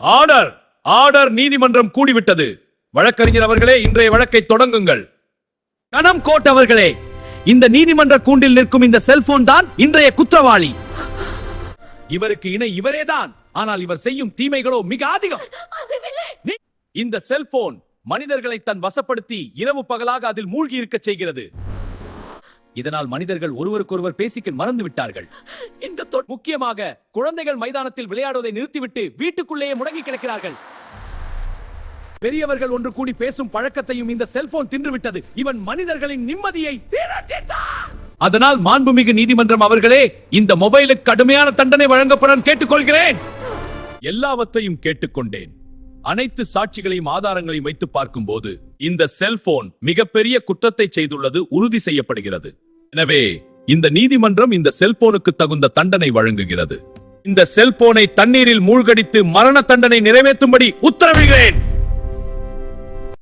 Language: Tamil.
ஆர்டர் ஆர்டர் நீதிமன்றம் கூடிவிட்டது. வழக்கறிஞர் அவர்களே, இன்றைய வழக்கை தொடங்குங்கள். கணம் கோட் அவர்களே, இந்த நீதிமன்ற கூண்டில் நிற்கும் இந்த செல்போன் தான் இன்றைய குற்றவாளி. இவருக்கு இணை இவரேதான். ஆனால் இவர் செய்யும் தீமைகளோ மிக அதிகம். இந்த செல்போன் மனிதர்களை தன் வசப்படுத்தி இரவு பகலாக அதில் மூழ்கி இருக்க செய்கிறது. இதனால் மனிதர்கள் ஒருவருக்கொருவர் பேசிக்க மறந்து விட்டார்கள். இந்த முக்கியமாக குழந்தைகள் மைதானத்தில் விளையாடுவதை நிறுத்திவிட்டு வீட்டுக்குள்ளேயே முடங்கி கிடக்கிறார்கள். பெரியவர்கள் ஒன்று கூடி பேசும் பழக்கத்தையும் இந்த செல்போன் தின்றுவிட்டது. இவன் மனிதர்களின் நிம்மதியை திரட்டிட்டான். அதனால் மாண்புமிகு நீதிமன்றம் அவர்களே, இந்த மொபைலுக்கு கடுமையான தண்டனை வழங்கப்பட கேட்டுக்கொள்கிறேன். எல்லாவற்றையும் கேட்டுக்கொண்டேன். அனைத்து சாட்சிகளையும் ஆதாரங்களையும் வைத்து பார்க்கும் போது இந்த செல்போன் மிகப்பெரிய குற்றத்தை செய்துள்ளது உறுதி செய்யப்படுகிறது. எனவே இந்த நீதிமன்றம் இந்த செல்போனுக்கு தகுந்த தண்டனை வழங்குகிறது. இந்த செல்போனை தண்ணீரில் மூழ்கடித்து மரண தண்டனை நிறைவேற்றும்படி உத்தரவிடுகிறேன்.